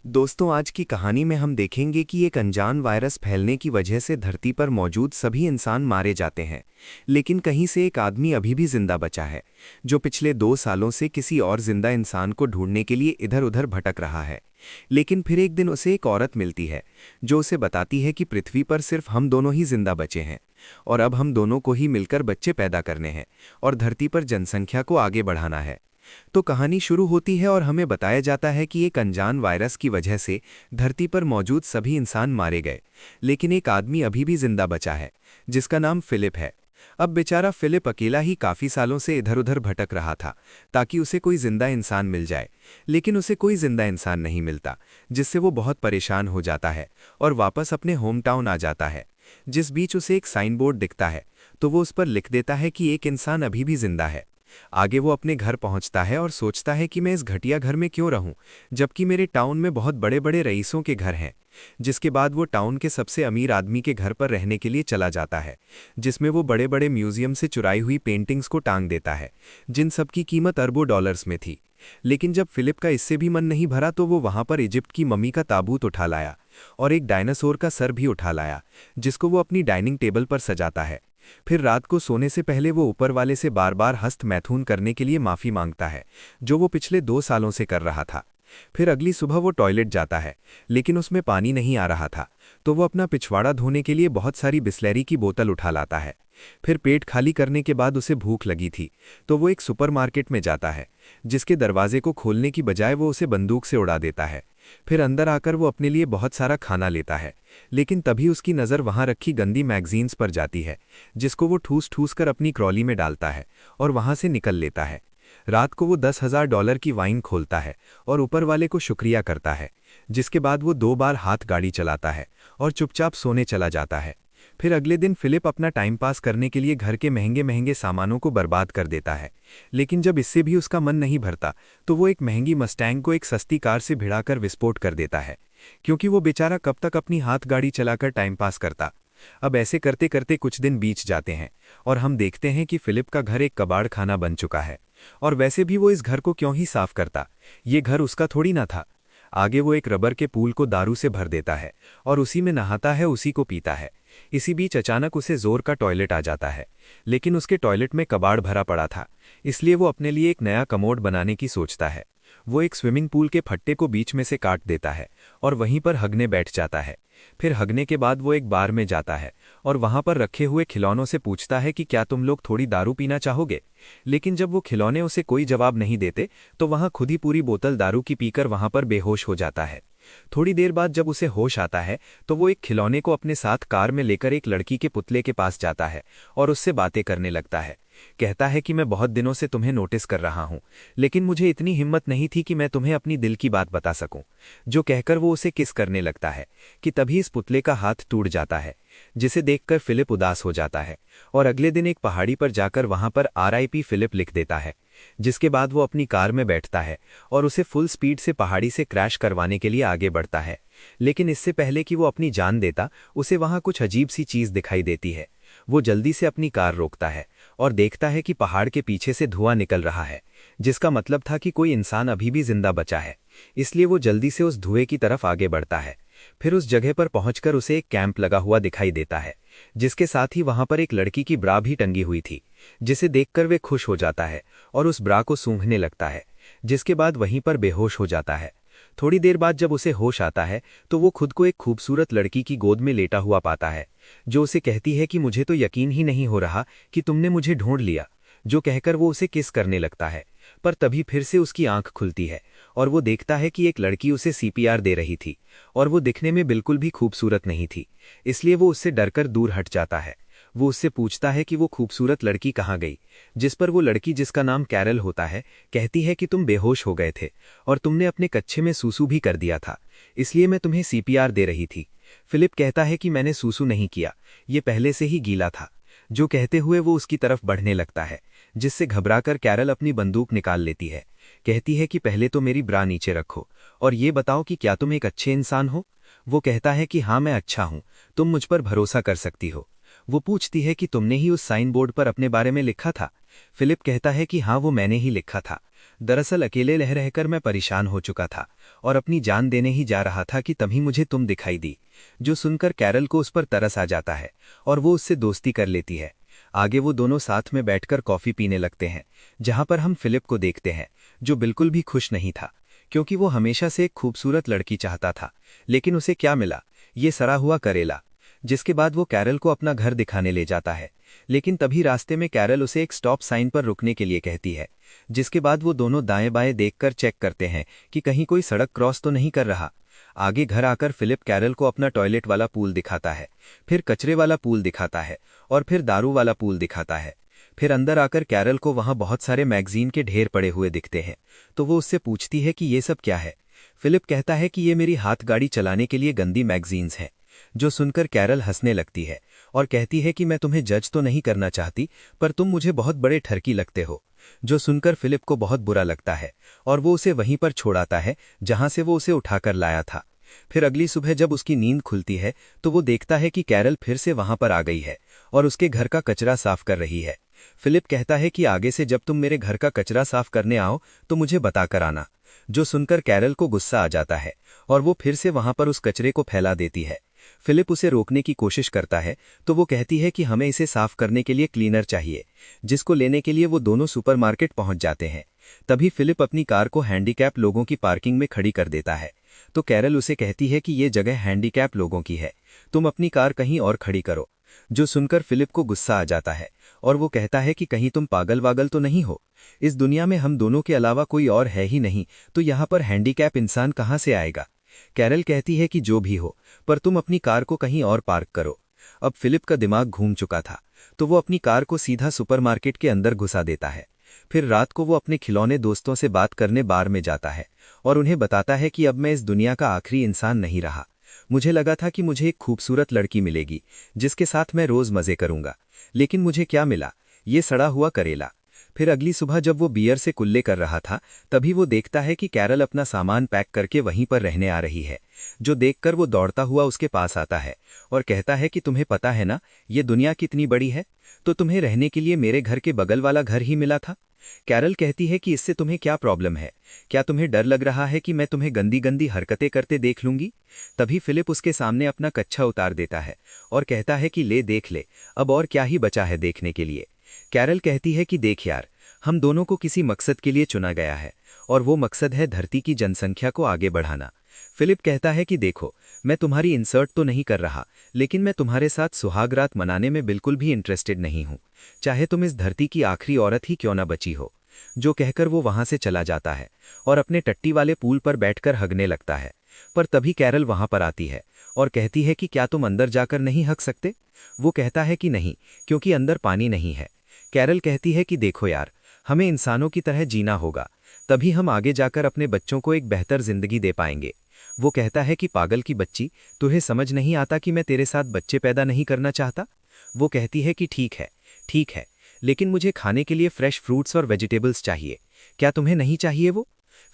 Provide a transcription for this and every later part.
दोस्तों, आज की कहानी में हम देखेंगे कि एक अनजान वायरस फैलने की वजह से धरती पर मौजूद सभी इंसान मारे जाते हैं। लेकिन कहीं से एक आदमी अभी भी जिंदा बचा है, जो पिछले 2 सालों से किसी और जिंदा इंसान को ढूंढने के लिए इधर उधर भटक रहा है। लेकिन फिर एक दिन उसे एक औरत मिलती है, जो उसे बताती है कि पृथ्वी पर सिर्फ हम दोनों ही जिंदा बचे हैं और अब हम दोनों को ही मिलकर बच्चे पैदा करने हैं और धरती पर जनसंख्या को आगे बढ़ाना है। तो कहानी शुरू होती है और हमें बताया जाता है कि एक अनजान वायरस की वजह से धरती पर मौजूद सभी इंसान मारे गए, लेकिन एक आदमी अभी भी जिंदा बचा है, जिसका नाम फिलिप है। अब बेचारा फिलिप अकेला ही काफी सालों से इधर उधर भटक रहा था ताकि उसे कोई जिंदा इंसान मिल जाए, लेकिन उसे कोई जिंदा इंसान नहीं मिलता, जिससे वो बहुत परेशान हो जाता है और वापस अपने होम टाउन आ जाता है। जिस बीच उसे एक साइन बोर्ड दिखता है, तो वो उस पर लिख देता है कि एक इंसान अभी भी जिंदा है। आगे वो अपने घर पहुंचता है और सोचता है कि मैं इस घटिया घर में क्यों रहूं, जबकि मेरे टाउन में बहुत बड़े बड़े रईसों के घर हैं। जिसके बाद वो टाउन के सबसे अमीर आदमी के घर पर रहने के लिए चला जाता है, जिसमें वो बड़े बड़े म्यूजियम से चुराई हुई पेंटिंग्स को टांग देता है, जिन सब की कीमत अरबों डॉलर्स में थी। लेकिन जब फिलिप का इससे भी मन नहीं भरा, तो वो वहां पर इजिप्ट की मम्मी का ताबूत उठा लाया और एक डायनासोर का सर भी उठा लाया, जिसको वो अपनी डाइनिंग टेबल पर सजाता है। फिर रात को सोने से पहले वो ऊपर वाले से बार बार हस्त मैथुन करने के लिए माफी मांगता है, जो वो पिछले 2 सालों से कर रहा था। फिर अगली सुबह वो टॉयलेट जाता है, लेकिन उसमें पानी नहीं आ रहा था, तो वो अपना पिछवाड़ा धोने के लिए बहुत सारी बिस्लेरी की बोतल उठा लाता है। फिर पेट खाली करने के बाद उसे भूख लगी थी, तो वो एक सुपरमार्केट में जाता है, जिसके दरवाजे को खोलने की बजाय वो उसे बंदूक से उड़ा देता है। फिर अंदर आकर वो अपने लिए बहुत सारा खाना लेता है, लेकिन तभी उसकी नज़र वहां रखी गंदी मैगजीन्स पर जाती है, जिसको वो ठूस ठूस कर अपनी ट्रॉली में डालता है और वहां से निकल लेता है। रात को वो $10,000 की वाइन खोलता है और ऊपर वाले को शुक्रिया करता है, जिसके बाद वो 2 बार हाथ गाड़ी चलाता है और चुपचाप सोने चला जाता है। फिर अगले दिन फिलिप अपना टाइम पास करने के लिए घर के महंगे महंगे सामानों को बर्बाद कर देता है, लेकिन जब इससे भी उसका मन नहीं भरता, तो वो एक महंगी मस्टैंग को एक सस्ती कार से भिड़ाकर विस्फोट कर देता है, क्योंकि वो बेचारा कब तक अपनी हाथ गाड़ी चलाकर टाइम पास करता। अब ऐसे करते करते कुछ दिन बीत जाते हैं और हम देखते हैं कि फिलिप का घर एक कबाड़ खाना बन चुका है। और वैसे भी वो इस घर को क्यों ही साफ करता, ये घर उसका थोड़ी ना था। आगे वो एक रबर के पूल को दारू से भर देता है और उसी में नहाता है, उसी को पीता है। इसी बीच अचानक उसे जोर का टॉयलेट आ जाता है, लेकिन उसके टॉयलेट में कबाड़ भरा पड़ा था, इसलिए वो अपने लिए एक नया कमोड बनाने की सोचता है। वो एक स्विमिंग पूल के फट्टे को बीच में से काट देता है और वहीं पर हगने बैठ जाता है। फिर हगने के बाद वो एक बार में जाता है और वहां पर रखे हुए खिलौनों से पूछता है कि क्या तुम लोग थोड़ी दारू पीना चाहोगे। लेकिन जब वो खिलौने उसे कोई जवाब नहीं देते, तो वहां खुद ही पूरी बोतल दारू की पीकर वहां पर बेहोश हो जाता है। थोड़ी देर बाद जब उसे होश आता है, तो वो एक खिलौने को अपने साथ कार में लेकर एक लड़की के पुतले के पास जाता है और उससे बातें करने लगता है। कहता है कि मैं बहुत दिनों से तुम्हें नोटिस कर रहा हूं, लेकिन मुझे इतनी हिम्मत नहीं थी कि मैं तुम्हें अपनी दिल की बात बता सकूं। जो कहकर वो उसे किस करने लगता है कि तभी इस पुतले का हाथ टूट जाता है, जिसे देखकर फिलिप उदास हो जाता है और अगले दिन एक पहाड़ी पर जाकर वहां पर RIP फिलिप लिख देता है। जिसके बाद वो अपनी कार में बैठता है और उसे फुल स्पीड से पहाड़ी से क्रैश करवाने के लिए आगे बढ़ता है। लेकिन इससे पहले कि वो अपनी जान देता, उसे वहां कुछ अजीब सी चीज दिखाई देती है। वो जल्दी से अपनी कार रोकता है और देखता है कि पहाड़ के पीछे से धुआं निकल रहा है, जिसका मतलब था कि कोई इंसान अभी भी जिंदा बचा है। इसलिए वो जल्दी से उस धुएं की तरफ आगे बढ़ता है। फिर उस जगह पर पहुंचकर उसे एक कैंप लगा हुआ दिखाई देता है, जिसके साथ ही वहां पर एक लड़की की ब्रा भी टंगी हुई थी, जिसे देखकर वे खुश हो जाता है और उस ब्रा को सूंघने लगता है, जिसके बाद वहीं पर बेहोश हो जाता है। थोड़ी देर बाद जब उसे होश आता है, तो वो खुद को एक खूबसूरत लड़की की गोद में लेटा हुआ पाता है, जो उसे कहती है कि मुझे तो यकीन ही नहीं हो रहा कि तुमने मुझे ढूंढ लिया। जो कहकर वो उसे किस करने लगता है, पर तभी फिर से उसकी आंख खुलती है और वो देखता है कि एक लड़की उसे CPR दे रही थी और वो दिखने में बिल्कुल भी खूबसूरत नहीं थी, इसलिए वो उससे डरकर दूर हट जाता है। वो उससे पूछता है कि वो खूबसूरत लड़की कहाँ गई, जिस पर वो लड़की, जिसका नाम कैरल होता है, कहती है कि तुम बेहोश हो गए थे और तुमने अपने कच्छे में सूसू भी कर दिया था, इसलिए मैं तुम्हें CPR दे रही थी। फिलिप कहता है कि मैंने सूसू नहीं किया, ये पहले से ही गीला था। जो कहते हुए वो उसकी तरफ बढ़ने लगता है, जिससे घबराकर कैरल अपनी बंदूक निकाल लेती है। कहती है कि पहले तो मेरी ब्रा नीचे रखो और ये बताओ कि क्या तुम एक अच्छे इंसान हो। वो कहता है कि हाँ, मैं अच्छा हूँ, तुम मुझ पर भरोसा कर सकती हो। वो पूछती है कि तुमने ही उस साइन बोर्ड पर अपने बारे में लिखा था। फिलिप कहता है कि हाँ, वो मैंने ही लिखा था। दरअसल अकेले रह रहकर मैं परेशान हो चुका था और अपनी जान देने ही जा रहा था कि तभी मुझे तुम दिखाई दी। जो सुनकर कैरल को उस पर तरस आ जाता है और वो उससे दोस्ती कर लेती है। आगे वो दोनों साथ में बैठकर कॉफी पीने लगते हैं, जहां पर हम फिलिप को देखते हैं, जो बिल्कुल भी खुश नहीं था, क्योंकि वो हमेशा से एक खूबसूरत लड़की चाहता था। लेकिन उसे क्या मिला? ये सड़ा हुआ करेला। जिसके बाद वो कैरल को अपना घर दिखाने ले जाता है। लेकिन तभी रास्ते में कैरल उसे एक स्टॉप साइन पर रुकने के लिए कहती है। जिसके बाद वो दोनों दाएं बाएं देखकर चेक करते हैं कि कहीं कोई सड़क क्रॉस तो नहीं कर रहा। आगे घर आकर फिलिप कैरल को अपना टॉयलेट वाला पूल दिखाता है, फिर कचरे वाला पूल दिखाता है और फिर दारू वाला पूल दिखाता है। फिर अंदर आकर कैरल को वहां बहुत सारे मैगजीन के ढेर पड़े हुए दिखते हैं, तो वो उससे पूछती है कि ये सब क्या है। फिलिप कहता है कि ये मेरी हाथ गाड़ी चलाने के लिए गंदी मैगजीन्स हैं। जो सुनकर कैरल हंसने लगती है और कहती है कि मैं तुम्हें जज तो नहीं करना चाहती, पर तुम मुझे बहुत बड़े ठरकी लगते हो। जो सुनकर फिलिप को बहुत बुरा लगता है और वो उसे वहीं पर छोड़ाता है जहां से वो उसे उठाकर लाया था। फिर अगली सुबह जब उसकी नींद खुलती है तो वो देखता है कि कैरल फिर से वहां पर आ गई है और उसके घर का कचरा साफ कर रही है। फिलिप कहता है कि आगे से जब तुम मेरे घर का कचरा साफ करने आओ तो मुझे बताकर आना। जो सुनकर कैरल को गुस्सा आ जाता है और वो फिर से वहां पर उस कचरे को फैला देती है। फिलिप उसे रोकने की कोशिश करता है तो वो कहती है कि हमें इसे साफ करने के लिए क्लीनर चाहिए, जिसको लेने के लिए वो दोनों सुपरमार्केट पहुंच जाते हैं। तभी फिलिप अपनी कार को हैंडीकैप लोगों की पार्किंग में खड़ी कर देता है, तो कैरल उसे कहती है कि ये जगह हैंडीकैप लोगों की है, तुम अपनी कार कहीं और खड़ी करो। जो सुनकर फिलिप को गुस्सा आ जाता है और वो कहता है कि कहीं तुम पागल वागल तो नहीं हो, इस दुनिया में हम दोनों के अलावा कोई और है ही नहीं, तो यहाँ पर हैंडीकैप इंसान कहाँ से आएगा। कैरल कहती है कि जो भी हो, पर तुम अपनी कार को कहीं और पार्क करो। अब फिलिप का दिमाग घूम चुका था, तो वो अपनी कार को सीधा सुपरमार्केट के अंदर घुसा देता है। फिर रात को वो अपने खिलौने दोस्तों से बात करने बार में जाता है और उन्हें बताता है कि अब मैं इस दुनिया का आखिरी इंसान नहीं रहा। मुझे लगा था कि मुझे एक खूबसूरत लड़की मिलेगी जिसके साथ मैं रोज मजे करूंगा, लेकिन मुझे क्या मिला? ये सड़ा हुआ करेला। फिर अगली सुबह जब वो बियर से कुल्ले कर रहा था, तभी वो देखता है कि कैरल अपना सामान पैक करके वहीं पर रहने आ रही है। जो देखकर वो दौड़ता हुआ उसके पास आता है और कहता है कि तुम्हें पता है ना, ये दुनिया कितनी बड़ी है, तो तुम्हें रहने के लिए मेरे घर के बगल वाला घर ही मिला था। कैरल कहती है कि इससे तुम्हें क्या प्रॉब्लम है? क्या तुम्हें डर लग रहा है कि मैं तुम्हें गंदी गंदी हरकतें करते देख लूंगी? तभी फिलिप उसके सामने अपना कच्छा उतार देता है और कहता है कि ले देख ले, अब और क्या ही बचा है देखने के लिए। कैरल कहती है कि देख यार, हम दोनों को किसी मकसद के लिए चुना गया है और वो मकसद है धरती की जनसंख्या को आगे बढ़ाना। फिलिप कहता है कि देखो, मैं तुम्हारी इंसर्ट तो नहीं कर रहा, लेकिन मैं तुम्हारे साथ सुहागरात मनाने में बिल्कुल भी इंटरेस्टेड नहीं हूं, चाहे तुम इस धरती की आखिरी औरत ही क्यों ना बची हो। जो कहकर वो वहां से चला जाता है और अपने टट्टी वाले पूल पर बैठकर हगने लगता है। पर तभी कैरल वहां पर आती है और कहती है कि क्या तुम अंदर जाकर नहीं हग सकते? वो कहता है कि नहीं, क्योंकि अंदर पानी नहीं है। कैरल कहती है कि देखो यार, हमें इंसानों की तरह जीना होगा, तभी हम आगे जाकर अपने बच्चों को एक बेहतर जिंदगी दे पाएंगे। वो कहता है कि पागल की बच्ची, तुझे समझ नहीं आता कि मैं तेरे साथ बच्चे पैदा नहीं करना चाहता? वो कहती है कि ठीक है, लेकिन मुझे खाने के लिए फ्रेश फ्रूट्स और वेजिटेबल्स चाहिए, क्या तुम्हें नहीं चाहिए वो?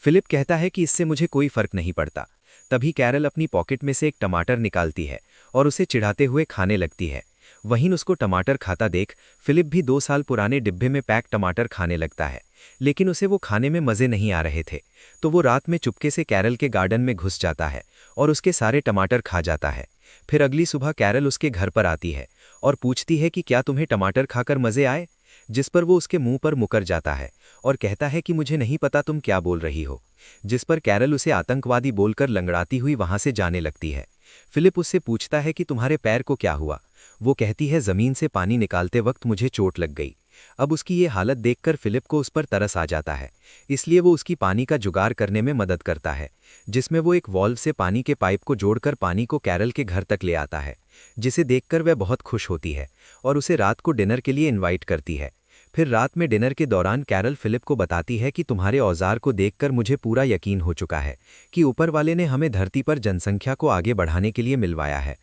फिलिप कहता है कि इससे मुझे कोई फर्क नहीं पड़ता। तभी कैरल अपनी पॉकेट में से एक टमाटर निकालती है और उसे चिढ़ाते हुए खाने लगती है। वहीं उसको टमाटर खाता देख फिलिप भी 2 साल पुराने डिब्बे में पैक टमाटर खाने लगता है, लेकिन उसे वो खाने में मज़े नहीं आ रहे थे, तो वो रात में चुपके से कैरल के गार्डन में घुस जाता है और उसके सारे टमाटर खा जाता है। फिर अगली सुबह कैरल उसके घर पर आती है और पूछती है कि क्या तुम्हें टमाटर खाकर मज़े आए? जिस पर वो उसके मुंह पर मुकर जाता है और कहता है कि मुझे नहीं पता तुम क्या बोल रही हो। जिस पर कैरल उसे आतंकवादी बोलकर लंगड़ाती हुई वहां से जाने लगती है। फिलिप उससे पूछता है कि तुम्हारे पैर को क्या हुआ? वो कहती है जमीन से पानी निकालते वक्त मुझे चोट लग गई। अब उसकी ये हालत देखकर फिलिप को उस पर तरस आ जाता है, इसलिए वो उसकी पानी का जुगाड़ करने में मदद करता है, जिसमें वो एक वॉल्व से पानी के पाइप को जोड़कर पानी को कैरल के घर तक ले आता है, जिसे देखकर वह बहुत खुश होती है और उसे रात को डिनर के लिए इनवाइट करती है। फिर रात में डिनर के दौरान कैरल फिलिप को बताती है कि तुम्हारे औजार को देखकर मुझे पूरा यकीन हो चुका है कि ऊपर वाले ने हमें धरती पर जनसंख्या को आगे बढ़ाने के लिए मिलवाया है।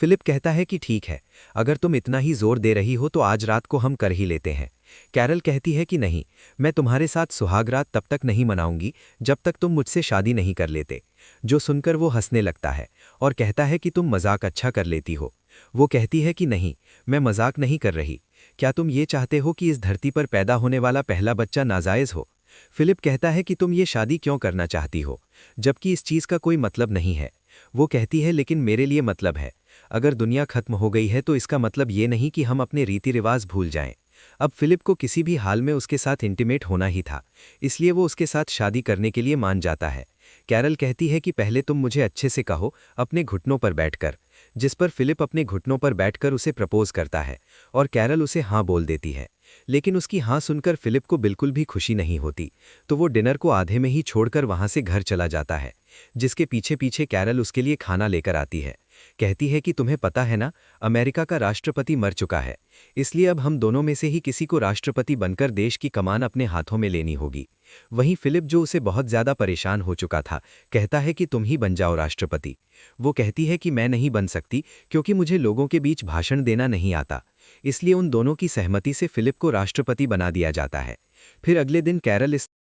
फिलिप कहता है कि ठीक है, अगर तुम इतना ही जोर दे रही हो तो आज रात को हम कर ही लेते हैं। कैरल कहती है कि नहीं, मैं तुम्हारे साथ सुहागरात तब तक नहीं मनाऊंगी जब तक तुम मुझसे शादी नहीं कर लेते। जो सुनकर वो हंसने लगता है और कहता है कि तुम मजाक अच्छा कर लेती हो। वो कहती है कि नहीं, मैं मजाक नहीं कर रही। क्या तुम ये चाहते हो कि इस धरती पर पैदा होने वाला पहला बच्चा नाजायज हो? फिलिप कहता है कि तुम ये शादी क्यों करना चाहती हो, जबकि इस चीज़ का कोई मतलब नहीं है। वो कहती है लेकिन मेरे लिए मतलब है। अगर दुनिया खत्म हो गई है तो इसका मतलब ये नहीं कि हम अपने रीति रिवाज भूल जाएं। अब फिलिप को किसी भी हाल में उसके साथ इंटीमेट होना ही था, इसलिए वो उसके साथ शादी करने के लिए मान जाता है। कैरल कहती है कि पहले तुम मुझे अच्छे से कहो, अपने घुटनों पर बैठकर, जिस पर फिलिप अपने घुटनों पर बैठकर उसे प्रपोज करता है और कैरल उसे हाँ बोल देती है। लेकिन उसकी हाँ सुनकर फिलिप को बिल्कुल भी खुशी नहीं होती, तो वो डिनर को आधे में ही छोड़कर वहां से घर चला जाता है, जिसके पीछे पीछे कैरल उसके लिए खाना लेकर आती है। कहती है कि तुम्हें पता है ना, अमेरिका का राष्ट्रपति मर चुका है, इसलिए अब हम दोनों में से ही किसी को राष्ट्रपति बनकर देश की कमान अपने हाथों में लेनी होगी। वहीं फिलिप, जो उसे बहुत ज्यादा परेशान हो चुका था, कहता है कि तुम ही बन जाओ राष्ट्रपति। वो कहती है कि मैं नहीं बन सकती, क्योंकि मुझे लोगों के बीच भाषण देना नहीं आता। इसलिए उन दोनों की सहमति से फिलिप को राष्ट्रपति बना दिया जाता है। फिर अगले दिन कैरल इस